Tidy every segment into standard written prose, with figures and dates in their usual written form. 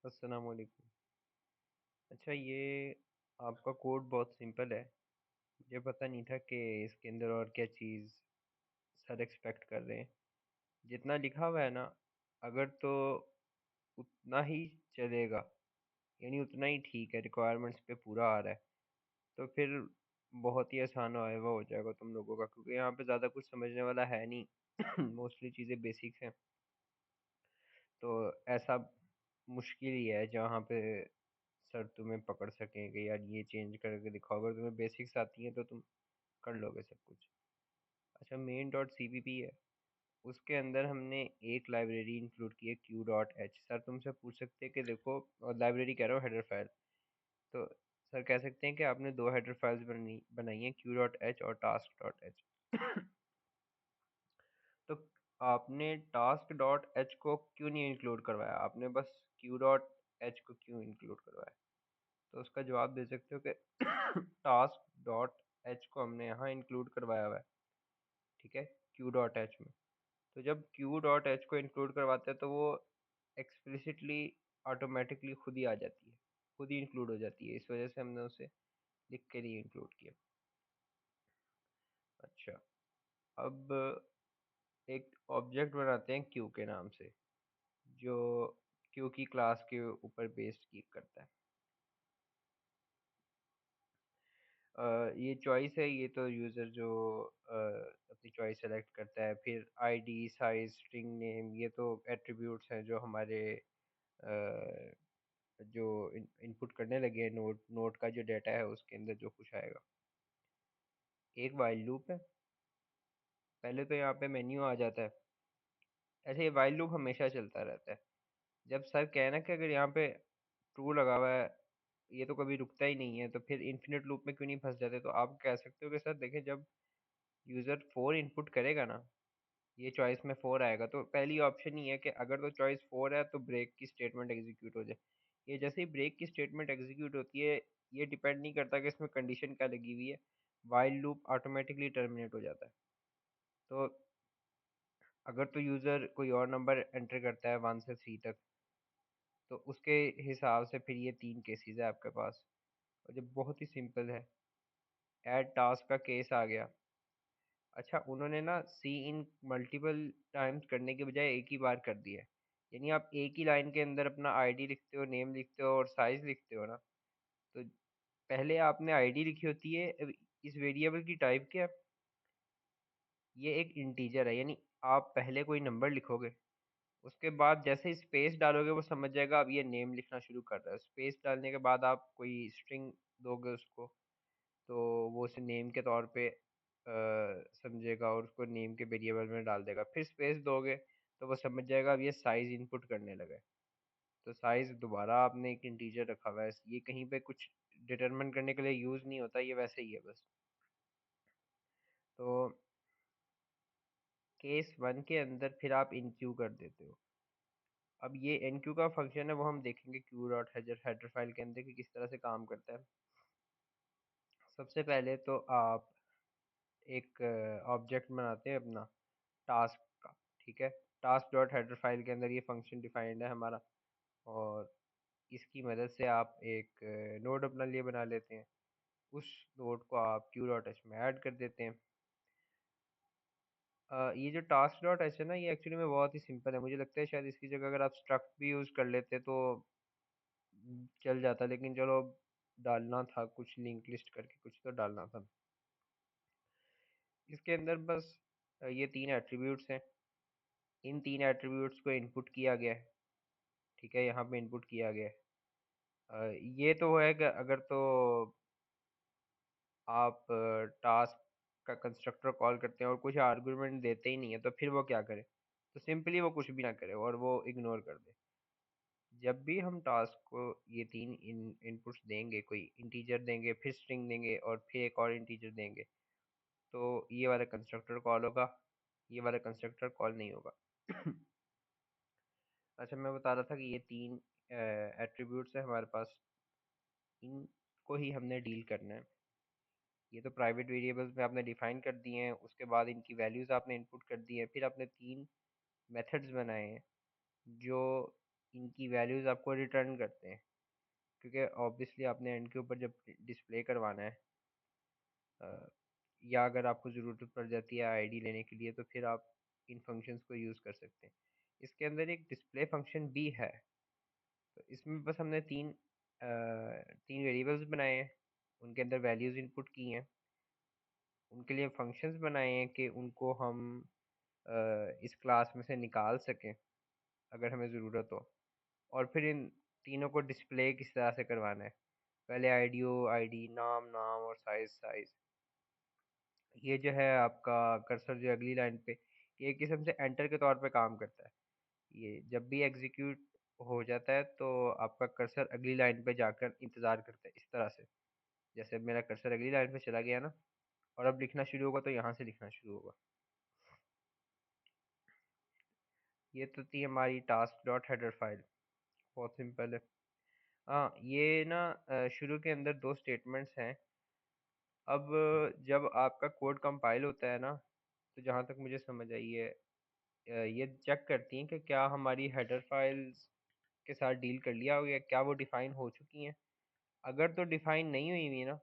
अस्सलाम वालेकुम। अच्छा, ये आपका कोड बहुत सिंपल है। मुझे पता नहीं था कि इसके अंदर और क्या चीज़ सर एक्सपेक्ट कर रहे हैं। जितना लिखा हुआ है ना, अगर तो उतना ही चलेगा, यानी उतना ही ठीक है, रिक्वायरमेंट्स पे पूरा आ रहा है, तो फिर बहुत ही आसान आएगा हो जाएगा तुम लोगों का, क्योंकि यहाँ पे ज़्यादा कुछ समझने वाला है नहीं। मोस्टली चीज़ें बेसिक्स हैं। तो ऐसा मुश्किल ही है जहाँ पे सर तुम्हें पकड़ सकें कि यार ये चेंज करके दिखाओ। अगर तुम्हें बेसिक्स आती हैं तो तुम कर लोगे सब कुछ। अच्छा, मेन डॉट सीपीपी है, उसके अंदर हमने एक लाइब्रेरी इंक्लूड की है क्यू डॉट एच। सर तुमसे पूछ सकते हैं कि देखो, और लाइब्रेरी कह रहा हूँ, हेडर फाइल। तो सर कह सकते हैं कि आपने दो हेडर फाइल्स बनाई हैं, क्यू डॉट एच और टास्क डॉट एच। तो आपने टास्क डॉट एच को क्यों नहीं इंक्लूड करवाया? आपने बस क्यू डॉट एच को क्यों इंक्लूड करवाया? तो उसका जवाब दे सकते हो कि टास्क डॉट एच को हमने यहाँ इंक्लूड करवाया हुआ है, ठीक है, क्यू डॉट एच में। तो जब क्यू डॉट एच को इंक्लूड करवाते हैं तो वो एक्सप्लिसिटली ऑटोमेटिकली खुद ही आ जाती है, खुद ही इंक्लूड हो जाती है। इस वजह से हमने उसे लिख के नहीं इंक्लूड किया। अच्छा, अब एक ऑब्जेक्ट बनाते हैं क्यू के नाम से, जो क्यू की क्लास के ऊपर बेस्ड की करता है। ये चॉइस है, ये तो यूज़र जो अपनी चॉइस सेलेक्ट करता है। फिर आईडी, साइज, स्ट्रिंग नेम, ये तो एट्रीब्यूट्स हैं जो हमारे जो इनपुट करने लगे हैं। नोट नोट का जो डाटा है उसके अंदर जो कुछ आएगा। एक वाइल लूप है। पहले तो यहाँ पे मेन्यू आ जाता है। ऐसे ये वाइल लूप हमेशा चलता रहता है। जब सर कहे ना कि अगर यहाँ पे ट्रू लगा हुआ है, ये तो कभी रुकता ही नहीं है, तो फिर इन्फिनिट लूप में क्यों नहीं फंस जाते? तो आप कह सकते हो कि सर देखें, जब यूज़र 4 इनपुट करेगा ना, ये चॉइस में 4 आएगा, तो पहली ऑप्शन ही है कि अगर तो चॉइस 4 है तो ब्रेक की स्टेटमेंट एग्जीक्यूट हो जाए। ये जैसे ही ब्रेक की स्टेटमेंट एग्जीक्यूट होती है, ये डिपेंड नहीं करता कि इसमें कंडीशन क्या लगी हुई है, वाइल लूप ऑटोमेटिकली टर्मिनेट हो जाता है। तो अगर तो यूज़र कोई और नंबर एंटर करता है 1 से 3 तक, तो उसके हिसाब से फिर ये 3 केसेस है आपके पास। और जो बहुत ही सिंपल है, ऐड टास्क का केस आ गया। अच्छा, उन्होंने ना सी इन मल्टीपल टाइम्स करने के बजाय एक ही बार कर दिया है। यानी आप एक ही लाइन के अंदर अपना आईडी लिखते हो, नेम लिखते हो और साइज लिखते हो ना। तो पहले आपने आईडी लिखी होती है। अब इस वेरिएबल की टाइप क्या है? ये एक इंटीजर है, यानी आप पहले कोई नंबर लिखोगे, उसके बाद जैसे ही स्पेस डालोगे वो समझ जाएगा अब ये नेम लिखना शुरू कर रहा है। स्पेस डालने के बाद आप कोई स्ट्रिंग दोगे उसको, तो वो उसे नेम के तौर पे समझेगा और उसको नेम के वेरिएबल में डाल देगा। फिर स्पेस दोगे तो वो समझ जाएगा अब ये साइज इनपुट करने लगा है। तो साइज दोबारा आपने एक इंटीजर रखा हुआ है, ये कहीं पे कुछ डिटरमिन करने के लिए यूज़ नहीं होता, ये वैसे ही है बस। तो केस 1 के अंदर फिर आप इनक्यू कर देते हो। अब ये एनक्यू का फंक्शन है, वो हम देखेंगे Q dot header header file के अंदर कि किस तरह से काम करता है। सबसे पहले तो आप एक ऑब्जेक्ट बनाते हैं अपना टास्क का, ठीक है। टास्क डॉट हेडर फाइल के अंदर ये फंक्शन डिफाइंड है हमारा, और इसकी मदद से आप एक नोड अपना लिए बना लेते हैं। उस नोड को आप क्यू डॉट एच में ऐड कर देते हैं। ये जो टास्क डॉट एच है ना, ये एक्चुअली में बहुत ही सिंपल है। मुझे लगता है शायद इसकी जगह अगर आप स्ट्रक्ट भी यूज़ कर लेते तो चल जाता, लेकिन चलो, डालना था कुछ, लिंक लिस्ट करके कुछ तो डालना था। इसके अंदर बस ये 3 एट्रीब्यूट्स हैं। इन 3 एट्रीब्यूट्स को इनपुट किया गया है, ठीक है, यहाँ पे इनपुट किया गया है। ये तो है कि अगर तो आप टास्क का कंस्ट्रक्टर कॉल करते हैं और कुछ आर्गुमेंट देते ही नहीं है, तो फिर वो क्या करे? तो सिंपली वो कुछ भी ना करे और वो इग्नोर कर दे। जब भी हम टास्क को ये 3 इनपुट्स देंगे, कोई इंटीजर देंगे, फिर स्ट्रिंग देंगे और फिर एक और इंटीजर देंगे, तो ये वाला कंस्ट्रक्टर कॉल होगा, ये वाला कंस्ट्रक्टर कॉल नहीं होगा। अच्छा, मैं बता रहा था कि ये 3 एट्रीब्यूट्स है हमारे पास, इनको ही हमने डील करना है। ये तो प्राइवेट वेरिएबल्स में आपने डिफाइन कर दिए हैं, उसके बाद इनकी वैल्यूज़ आपने इनपुट कर दी हैं, फिर आपने 3 मेथड्स बनाए हैं जो इनकी वैल्यूज़ आपको रिटर्न करते हैं, क्योंकि ऑब्वियसली आपने एंड के ऊपर जब डिस्प्ले करवाना है, या अगर आपको ज़रूरत पड़ जाती है आईडी लेने के लिए, तो फिर आप इन फंक्शंस को यूज़ कर सकते हैं। इसके अंदर एक डिस्प्ले फंक्शन भी है, तो इसमें बस हमने तीन वेरिएबल्स बनाए हैं, उनके अंदर वैल्यूज़ इनपुट की हैं, उनके लिए फंक्शंस बनाए हैं कि उनको हम इस क्लास में से निकाल सकें अगर हमें ज़रूरत हो, और फिर इन तीनों को डिस्प्ले किस तरह से करवाना है। पहले आईडी, नाम नाम, और साइज़ साइज़। ये जो है आपका कर्सर जो अगली लाइन पे, ये एक किस्म से एंटर के तौर पे काम करता है। ये जब भी एग्जीक्यूट हो जाता है तो आपका कर्सर अगली लाइन पे जाकर इंतज़ार करता है, इस तरह से। जैसे मेरा कर्सर अगली लाइन पे चला गया ना, और अब लिखना शुरू होगा तो यहाँ से लिखना शुरू होगा। ये तो थी हमारी टास्क डॉट हेडर फाइल, बहुत सिंपल है। हाँ, ये ना शुरू के अंदर दो स्टेटमेंट्स हैं। अब जब आपका कोड कंपाइल होता है ना, तो जहाँ तक मुझे समझ आई है, ये चेक करती हैं कि क्या हमारी हेडर फाइल्स के साथ डील कर लिया हो, या क्या वो डिफ़ाइन हो चुकी हैं। अगर तो डिफ़ाइन नहीं हुई हुई ना,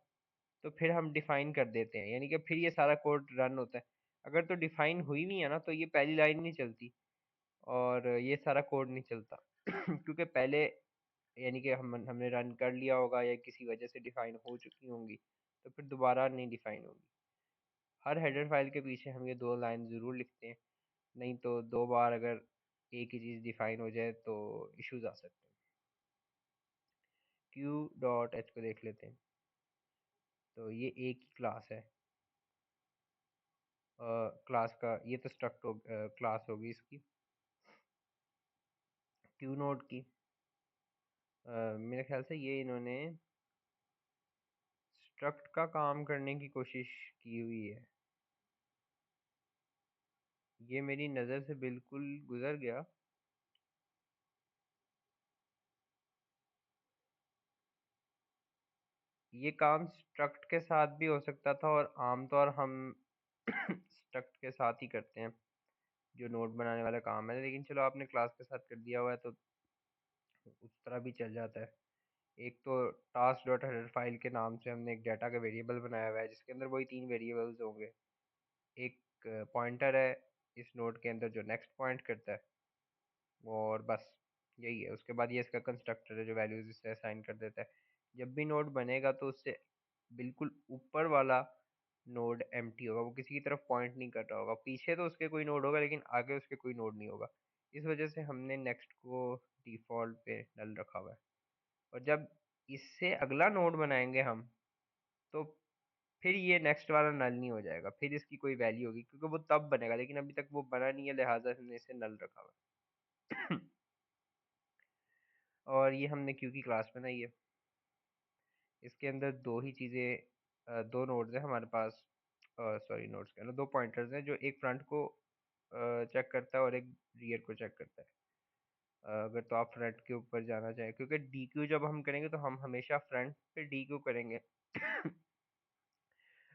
तो फिर हम डिफ़ाइन कर देते हैं, यानी कि फिर ये सारा कोड रन होता है। अगर तो डिफ़ाइन हुई हुई है ना, तो ये पहली लाइन नहीं चलती और ये सारा कोड नहीं चलता क्योंकि पहले, यानी कि हमने रन कर लिया होगा या किसी वजह से डिफ़ाइन हो चुकी होंगी, तो फिर दोबारा नहीं डिफ़ाइन होगी। हर हेडर फाइल के पीछे हम ये दो लाइन ज़रूर लिखते हैं, नहीं तो दो बार अगर एक ही चीज़ डिफ़ाइन हो जाए तो इश्यूज आ सकते हैं। क्यू डॉट एच को देख लेते हैं। तो ये एक ही क्लास है, क्लास का ये तो स्ट्रक्ट हो, क्लास होगी इसकी क्यू नोड की। मेरे ख्याल से ये इन्होंने स्ट्रक्ट का काम करने की कोशिश की हुई है, ये मेरी नज़र से बिल्कुल गुजर गया। ये काम स्ट्रक्ट के साथ भी हो सकता था, और आमतौर हम स्ट्रक्ट के साथ ही करते हैं जो नोड बनाने वाला काम है, लेकिन चलो आपने क्लास के साथ कर दिया हुआ है तो उस तरह भी चल जाता है। एक तो टास्क डॉट हेडर फाइल के नाम से हमने एक डाटा का वेरिएबल बनाया हुआ है, जिसके अंदर वही तीन वेरिएबल्स होंगे। एक पॉइंटर है इस नोड के अंदर जो नेक्स्ट पॉइंट करता है, और बस यही है। उसके बाद ये इसका कंस्ट्रक्टर है जो वैल्यूज इससे असाइन कर देता है। जब भी नोड बनेगा तो उससे बिल्कुल ऊपर वाला नोड एम्प्टी होगा, वो किसी की तरफ पॉइंट नहीं कर रहा होगा। पीछे तो उसके कोई नोड होगा, लेकिन आगे उसके कोई नोड नहीं होगा। इस वजह से हमने नेक्स्ट को डिफ़ॉल्ट पे नल रखा हुआ है। और जब इससे अगला नोड बनाएंगे हम, तो फिर ये नेक्स्ट वाला नल नहीं हो जाएगा, फिर इसकी कोई वैल्यू होगी, क्योंकि वो तब बनेगा, लेकिन अभी तक वो बना नहीं है, लिहाजा हमने इसे नल रखा हुआ है। और ये हमने क्यू की क्लास बनाई है। इसके अंदर दो ही चीज़ें, दो नोड्स हैं हमारे पास, सॉरी नोड्स के अंदर दो पॉइंटर्स हैं, जो एक फ्रंट को चेक करता है और एक रियर को चेक करता है। अगर तो आप फ्रंट के ऊपर जाना चाहें, क्योंकि डी क्यू जब हम करेंगे तो हम हमेशा फ्रंट पे डी क्यू करेंगे।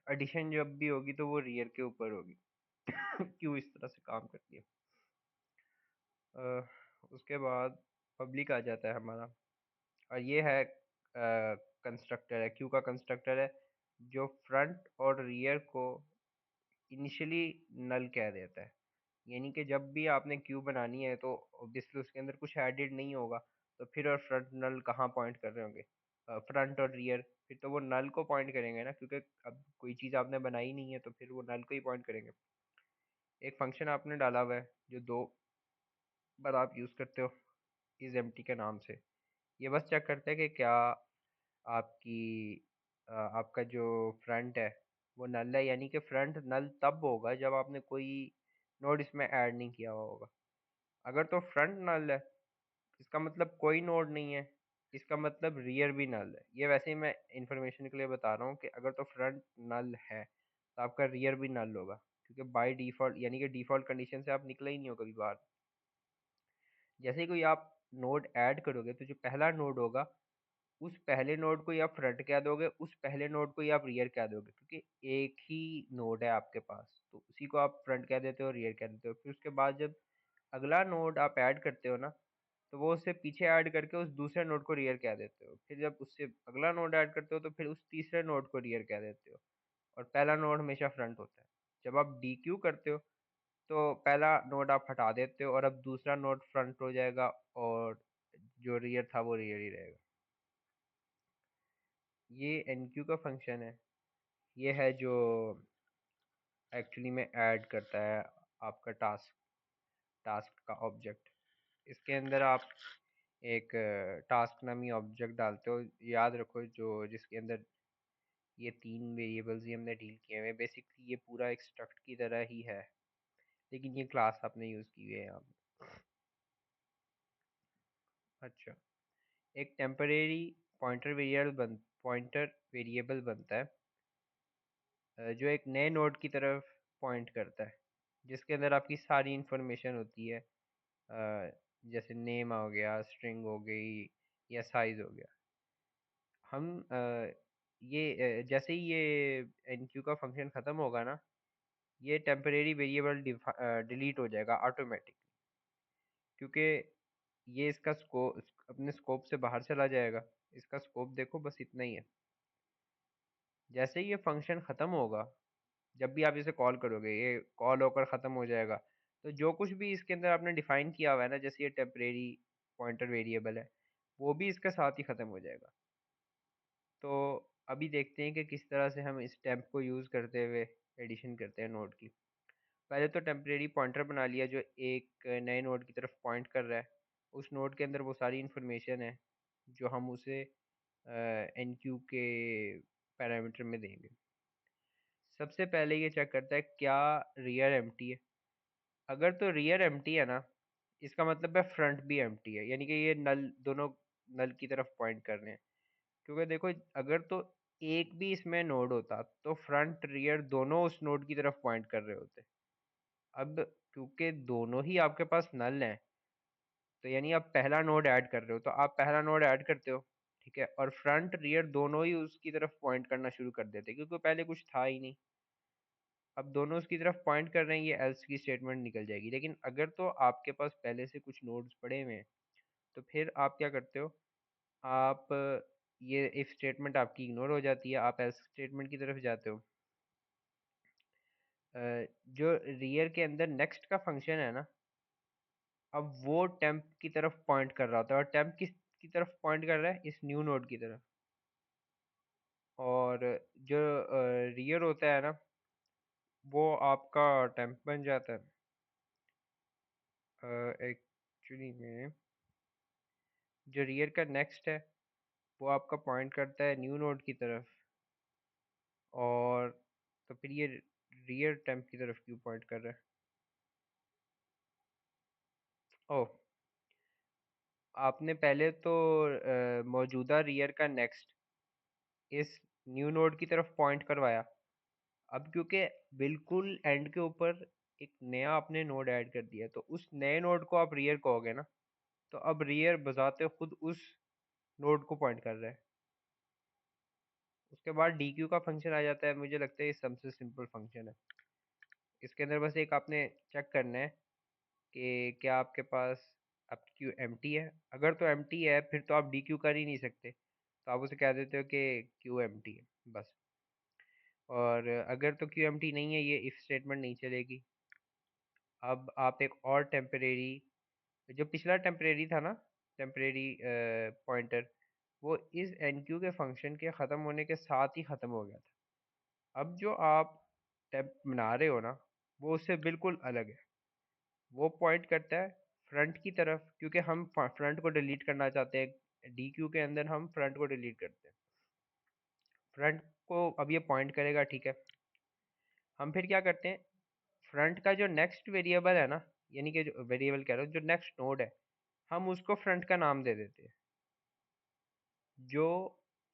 एडिशन जब भी होगी तो वो रियर के ऊपर होगी। क्यू इस तरह से काम करती है। उसके बाद पब्लिक आ जाता है हमारा, और ये है कंस्ट्रक्टर है, क्यू का कंस्ट्रक्टर है, जो फ्रंट और रियर को इनिशियली नल कह देता है। यानी कि जब भी आपने क्यू बनानी है तो ऑब्वियसली उसके अंदर कुछ एडिड नहीं होगा, तो फिर और फ्रंट नल कहाँ पॉइंट कर रहे होंगे, फ्रंट और रियर, फिर तो वो नल को पॉइंट करेंगे ना, क्योंकि अब कोई चीज़ आपने बनाई नहीं है तो फिर वो नल को ही पॉइंट करेंगे। एक फंक्शन आपने डाला हुआ है जो दो बार आप यूज़ करते हो इस एम्प्टी के नाम से। ये बस चेक करता है कि क्या आपकी आपका जो फ्रंट है वो नल है, यानी कि फ्रंट नल तब होगा जब आपने कोई नोड इसमें ऐड नहीं किया हुआ होगा। अगर तो फ्रंट नल है, इसका मतलब कोई नोड नहीं है, इसका मतलब रियर भी नल है। ये वैसे ही मैं इंफॉर्मेशन के लिए बता रहा हूँ कि अगर तो फ्रंट नल है तो आपका रियर भी नल होगा, क्योंकि बाय डिफ़ॉल्ट, यानी कि डिफ़ॉल्ट कंडीशन से आप निकले ही नहीं हो कभी बाहर। जैसे ही कोई आप नोड ऐड करोगे तो जो पहला नोड होगा, उस पहले नोड को ही आप फ्रंट कह दोगे, उस पहले नोड को ही आप रियर कह दोगे, क्योंकि एक ही नोड है आपके पास, तो उसी को आप फ्रंट कह देते हो, रियर कह देते हो। फिर उसके बाद जब अगला नोड आप ऐड करते हो ना, तो वो उससे पीछे ऐड करके उस दूसरे नोड को रियर कह देते हो। फिर जब उससे अगला नोड ऐड करते हो तो फिर उस तीसरे नोड को रियर कह देते हो, और पहला नोड हमेशा फ्रंट होता है। जब आप डी क्यू करते हो तो पहला नोड आप हटा देते हो और अब दूसरा नोड फ्रंट हो जाएगा, और जो रियर था वो रियर ही रहेगा। ये एन क्यू का फंक्शन है। ये है जो एक्चुअली में ऐड करता है आपका टास्क टास्क का ऑब्जेक्ट। इसके अंदर आप एक टास्क नामी ऑब्जेक्ट डालते हो, याद रखो, जो जिसके अंदर ये 3 वेरिएबल्स ही हमने डील किए हुए हैं। बेसिकली ये पूरा एक स्ट्रक्ट की तरह ही है, लेकिन ये क्लास आपने यूज़ की हुई है यहाँ पे। अच्छा, एक टेम्परेरी पॉइंटर वेरिएबल बनता है जो एक नए नोड की तरफ पॉइंट करता है, जिसके अंदर आपकी सारी इंफॉर्मेशन होती है, जैसे नेम हो गया, स्ट्रिंग हो गई, या साइज हो गया। हम जैसे ही ये एन क्यू का फंक्शन ख़त्म होगा ना, ये टेम्परेरी वेरिएबल डिलीट हो जाएगा ऑटोमेटिकली, क्योंकि ये इसका स्कोप अपने स्कोप से बाहर चला जाएगा। इसका स्कोप देखो, बस इतना ही है। जैसे ही ये फंक्शन ख़त्म होगा, जब भी आप इसे कॉल करोगे ये कॉल होकर ख़त्म हो जाएगा। तो जो कुछ भी इसके अंदर आपने डिफाइन किया हुआ है ना, जैसे ये टेम्परेरी पॉइंटर वेरिएबल है, वो भी इसके साथ ही ख़त्म हो जाएगा। तो अभी देखते हैं कि किस तरह से हम इस टेम्प को यूज़ करते हुए एडिशन करते हैं नोड की। पहले तो टेम्परेरी पॉइंटर बना लिया जो एक नए नोड की तरफ पॉइंट कर रहा है। उस नोड के अंदर वो सारी इन्फॉर्मेशन है जो हम उसे एन क्यू के पैरामीटर में देंगे। सबसे पहले ये चेक करता है क्या रियर एम्प्टी है। अगर तो रियर एम्प्टी है ना, इसका मतलब है फ्रंट भी एम्प्टी है, यानी कि ये नल दोनों नल की तरफ पॉइंट कर रहे हैं। क्योंकि देखो, अगर तो एक भी इसमें नोड होता तो फ्रंट रियर दोनों उस नोड की तरफ पॉइंट कर रहे होते। अब क्योंकि दोनों ही आपके पास नल हैं, तो यानी आप पहला नोड ऐड कर रहे हो, तो आप पहला नोड ऐड करते हो, ठीक है, और फ्रंट रियर दोनों ही उसकी तरफ पॉइंट करना शुरू कर देते, क्योंकि पहले कुछ था ही नहीं। अब दोनों उसकी तरफ पॉइंट कर रहे हैं, ये एल्स की स्टेटमेंट निकल जाएगी। लेकिन अगर तो आपके पास पहले से कुछ नोड्स पड़े हुए हैं, तो फिर आप क्या करते हो, आप ये इफ स्टेटमेंट आपकी इग्नोर हो जाती है, आप एल्स स्टेटमेंट की तरफ जाते हो। जो रियर के अंदर नेक्स्ट का फंक्शन है ना, अब वो टेम्प की तरफ पॉइंट कर रहा होता है, और टेम्प किस की तरफ पॉइंट कर रहा है, इस न्यू नोड की तरफ। और जो रियर होता है ना, वो आपका टेम्प बन जाता है एक्चुअली में। जो रियर का नेक्स्ट है वो आपका पॉइंट करता है न्यू नोड की तरफ, और तो फिर ये रियर टेम्प की तरफ क्यों पॉइंट कर रहा है? ओह, आपने पहले तो मौजूदा रियर का नेक्स्ट इस न्यू नोड की तरफ पॉइंट करवाया। अब क्योंकि बिल्कुल एंड के ऊपर एक नया आपने नोड ऐड कर दिया, तो उस नए नोड को आप रियर कहोगे ना, तो अब रियर बजाते खुद उस नोड को पॉइंट कर रहा है। उसके बाद डी क्यू का फंक्शन आ जाता है। मुझे लगता है ये सबसे सिंपल फंक्शन है। इसके अंदर बस एक आपने चेक करना है कि क्या आपके पास आपकी क्यू एम्प्टी है। अगर तो एम्प्टी है, फिर तो आप डी क्यू कर ही नहीं सकते, तो आप उसे कह देते हो कि क्यू एम्प्टी है, बस। और अगर तो क्यू एम्प्टी नहीं है, ये इफ स्टेटमेंट नहीं चलेगी। अब आप एक और टेम्परेरी, जो पिछला टेम्परेरी था ना, टेम्परेरी पॉइंटर, वो इस एन क्यू के फंक्शन के ख़त्म होने के साथ ही ख़त्म हो गया था। अब जो आप टेम्प बना रहे हो ना, वो उससे बिल्कुल अलग है। वो पॉइंट करता है फ्रंट की तरफ, क्योंकि हम फ्रंट को डिलीट करना चाहते हैं। डी क्यू के अंदर हम फ्रंट को डिलीट करते हैं। फ्रंट को अब ये पॉइंट करेगा, ठीक है। हम फिर क्या करते हैं, फ्रंट का जो नेक्स्ट वेरिएबल है ना, यानी कि जो वेरिएबल कह रहा हूँ, जो नेक्स्ट नोड है, हम उसको फ्रंट का नाम दे देते हैं। जो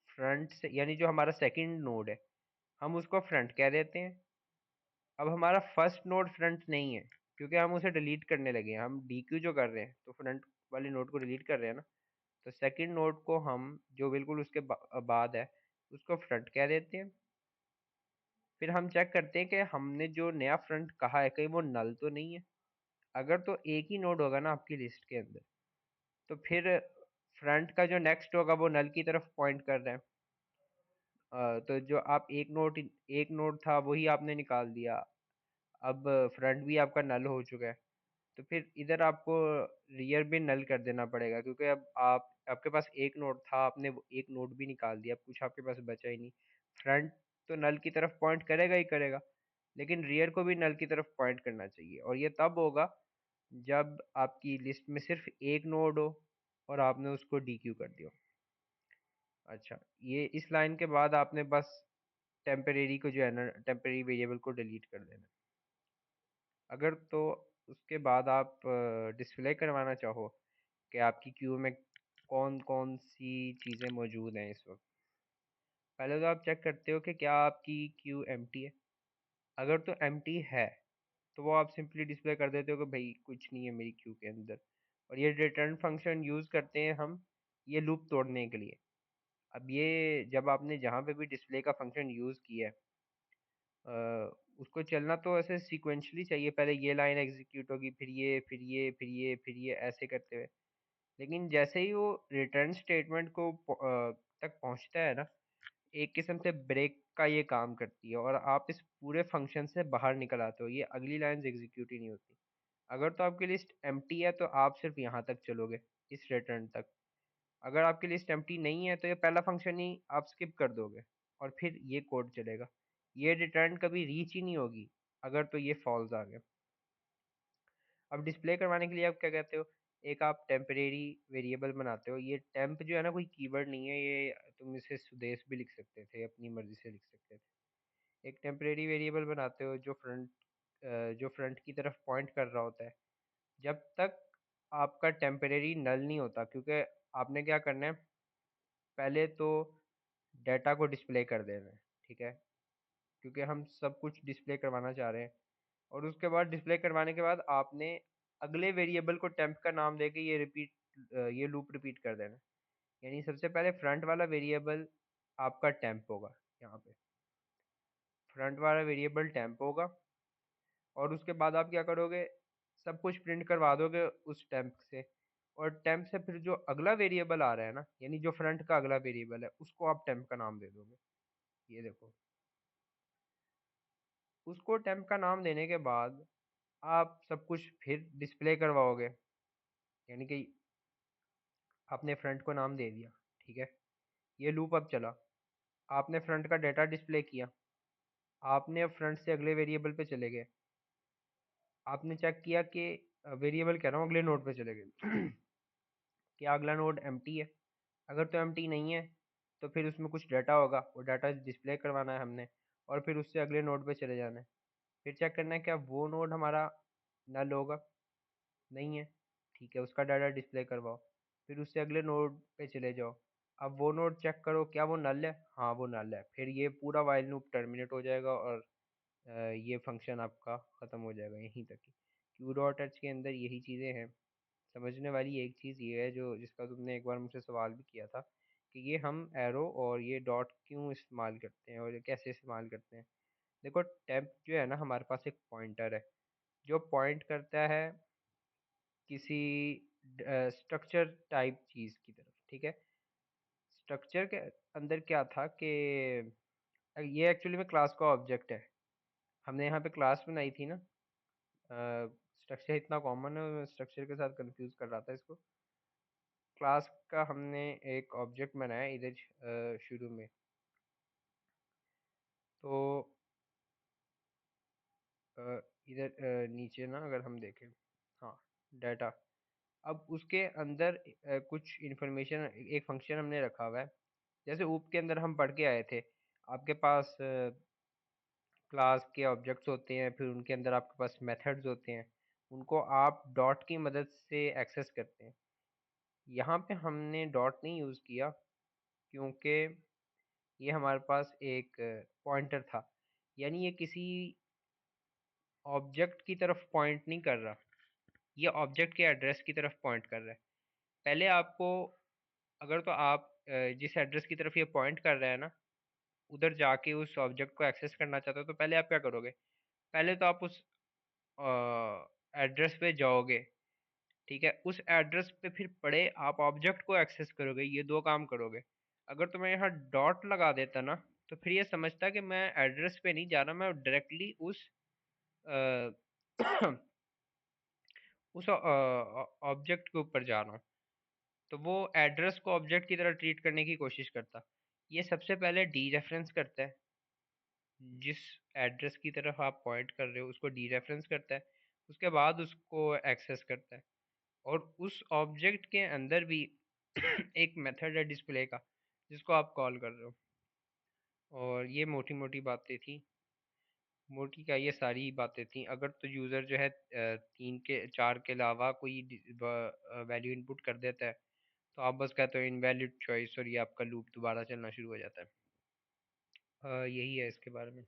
फ्रंट से, यानी जो हमारा सेकंड नोड है, हम उसको फ्रंट कह देते हैं। अब हमारा फर्स्ट नोड फ्रंट नहीं है, क्योंकि हम उसे डिलीट करने लगे हैं। हम डी क्यू जो कर रहे हैं, तो फ्रंट वाले नोड को डिलीट कर रहे हैं ना, तो सेकंड नोड को हम, जो बिल्कुल उसके बाद है, उसको फ्रंट कह देते हैं। फिर हम चेक करते हैं कि हमने जो नया फ्रंट कहा है, कहीं वो नल तो नहीं है। अगर तो एक ही नोड होगा ना आपकी लिस्ट के अंदर, तो फिर फ्रंट का जो नेक्स्ट होगा वो नल की तरफ पॉइंट कर रहा है। तो जो आप एक नोड था वही आपने निकाल दिया। अब फ्रंट भी आपका नल हो चुका है। तो फिर इधर आपको रियर भी नल कर देना पड़ेगा, क्योंकि अब आप आपके पास एक नोड था, आपने वो एक नोड भी निकाल दिया, अब कुछ आपके पास बचा ही नहीं। फ्रंट तो नल की तरफ पॉइंट करेगा ही करेगा, लेकिन रियर को भी नल की तरफ पॉइंट करना चाहिए, और ये तब होगा जब आपकी लिस्ट में सिर्फ एक नोड हो और आपने उसको डीक्यू कर दिया हो। अच्छा, ये इस लाइन के बाद आपने बस टेम्परेरी को जो है ना, टेम्परेरी वेरिएबल को डिलीट कर देना। अगर तो उसके बाद आप डिस्प्ले करवाना चाहो कि आपकी क्यू में कौन कौन सी चीज़ें मौजूद हैं इस वक्त, पहले तो आप चेक करते हो कि क्या आपकी क्यू एम्प्टी है। अगर तो एम्प्टी है तो वो आप सिंपली डिस्प्ले कर देते हो कि भाई कुछ नहीं है मेरी क्यू के अंदर। और ये रिटर्न फंक्शन यूज़ करते हैं हम ये लूप तोड़ने के लिए। अब ये जब आपने जहाँ पे भी डिस्प्ले का फंक्शन यूज़ किया है, उसको चलना तो ऐसे सीक्वेंशली चाहिए, पहले ये लाइन एग्जीक्यूट होगी, फिर ये, फिर ये, फिर ये, फिर ये, ऐसे करते हुए। लेकिन जैसे ही वो रिटर्न स्टेटमेंट को तक पहुंचता है ना, एक किस्म से ब्रेक का ये काम करती है, और आप इस पूरे फंक्शन से बाहर निकल आते हो, ये अगली लाइंस एग्जीक्यूट ही नहीं होती। अगर तो आपकी लिस्ट एम्प्टी है तो आप सिर्फ यहाँ तक चलोगे, इस रिटर्न तक। अगर आपकी लिस्ट एम्प्टी नहीं है तो ये पहला फंक्शन ही आप स्किप कर दोगे, और फिर ये कोड चलेगा। ये रिटर्न कभी रीच ही नहीं होगी अगर तो ये फॉल्स आ गया। अब डिस्प्ले करवाने के लिए आप क्या कहते हो, एक आप टेम्परेरी वेरिएबल बनाते हो। ये टेम्प जो है ना, कोई कीवर्ड नहीं है, ये तुम इसे सुदेश भी लिख सकते थे, अपनी मर्जी से लिख सकते थे। एक टेम्परेरी वेरिएबल बनाते हो जो फ्रंट की तरफ पॉइंट कर रहा होता है, जब तक आपका टेम्परेरी नल नहीं होता। क्योंकि आपने क्या करना है, पहले तो डाटा को डिस्प्ले कर देना है, ठीक है, क्योंकि हम सब कुछ डिस्प्ले करवाना चाह रहे हैं। और उसके बाद डिस्प्ले करवाने के बाद आपने अगले वेरिएबल को टेम्प का नाम देके ये लूप रिपीट कर देना। यानी सबसे पहले फ्रंट वाला वेरिएबल आपका टेम्प होगा, यहाँ पे फ्रंट वाला वेरिएबल टेम्प होगा। और उसके बाद आप क्या करोगे, सब कुछ प्रिंट करवा दोगे उस टेम्प से। और टेम्प से फिर जो अगला वेरिएबल आ रहा है ना, यानी जो फ्रंट का अगला वेरिएबल है, उसको आप टेम्प का नाम दे दोगे। ये देखो, उसको टेम्प का नाम देने के बाद आप सब कुछ फिर डिस्प्ले करवाओगे। यानी कि आपने फ्रंट को नाम दे दिया, ठीक है, ये लूप अब चला, आपने फ्रंट का डाटा डिस्प्ले किया, आपने अब फ्रंट से अगले वेरिएबल पे चले गए, आपने चेक किया कि वेरिएबल कह रहा हूँ, अगले नोड पे चले गए क्या अगला नोड एम्प्टी है। अगर तो एम्प्टी नहीं है तो फिर उसमें कुछ डाटा होगा, वो डाटा डिस्प्ले करवाना है हमने, और फिर उससे अगले नोड पे चले जाना है। फिर चेक करना है क्या वो नोड हमारा नल होगा, नहीं है, ठीक है, उसका डाटा डिस्प्ले करवाओ। फिर उससे अगले नोड पे चले जाओ, अब वो नोड चेक करो क्या वो नल है, हाँ वो नल है, फिर ये पूरा वाइल लूप टर्मिनेट हो जाएगा, और ये फंक्शन आपका ख़त्म हो जाएगा यहीं तक ही। क्यू डॉट एच के अंदर यही चीज़ें हैं। समझने वाली एक चीज़ ये है, जो जिसका तुमने एक बार मुझसे सवाल भी किया था, कि ये हम एरो और ये डॉट क्यों इस्तेमाल करते हैं और ये कैसे इस्तेमाल करते हैं। देखो, टेम्प जो है ना, हमारे पास एक पॉइंटर है जो पॉइंट करता है किसी स्ट्रक्चर टाइप चीज़ की तरफ, ठीक है। स्ट्रक्चर के अंदर क्या था कि ये एक्चुअली में क्लास का ऑब्जेक्ट है। हमने यहाँ पे क्लास बनाई थी ना, स्ट्रक्चर इतना कॉमन है, मैं स्ट्रक्चर के साथ कंफ्यूज कर रहा था इसको। क्लास का हमने एक ऑब्जेक्ट बनाया इधर शुरू में। तो अ, इधर नीचे ना अगर हम देखें, हाँ, डाटा, अब उसके अंदर कुछ इन्फॉर्मेशन, एक फंक्शन हमने रखा हुआ है। जैसे ऊप के अंदर हम पढ़ के आए थे, आपके पास क्लास के ऑब्जेक्ट्स होते हैं, फिर उनके अंदर आपके पास मेथड्स होते हैं, उनको आप डॉट की मदद से एक्सेस करते हैं। यहाँ पे हमने डॉट नहीं यूज़ किया, क्योंकि ये हमारे पास एक पॉइंटर था। यानी ये किसी ऑब्जेक्ट की तरफ पॉइंट नहीं कर रहा, ये ऑब्जेक्ट के एड्रेस की तरफ पॉइंट कर रहा है। पहले आपको, अगर तो आप जिस एड्रेस की तरफ ये पॉइंट कर रहा है ना, उधर जाके उस ऑब्जेक्ट को एक्सेस करना चाहते हो, तो पहले आप क्या करोगे, पहले तो आप उस एड्रेस पे जाओगे, ठीक है, उस एड्रेस पे फिर पड़े आप ऑब्जेक्ट को एक्सेस करोगे, ये दो काम करोगे। अगर तुम्हें यहाँ डॉट लगा देता ना, तो फिर ये समझता कि मैं एड्रेस पे नहीं जा रहा, मैं डायरेक्टली उस उस ऑब्जेक्ट के ऊपर जा रहा हूँ। तो वो एड्रेस को ऑब्जेक्ट की तरह ट्रीट करने की कोशिश करता। ये सबसे पहले डी रेफरेंस करता है, जिस एड्रेस की तरफ आप पॉइंट कर रहे हो उसको डी रेफरेंस करता है, उसके बाद उसको एक्सेस करता है। और उस ऑब्जेक्ट के अंदर भी एक मेथड है डिस्प्ले का, जिसको आप कॉल कर रहे हो। और ये मोटी मोटी बातें थी, मोटी क्या, ये सारी बातें थी। अगर तो यूज़र जो है तीन के चार के अलावा कोई वैल्यू इनपुट कर देता है, तो आप बस कहते हो इनवैलिड चॉइस, और ये आपका लूप दोबारा चलना शुरू हो जाता है। यही है इसके बारे में।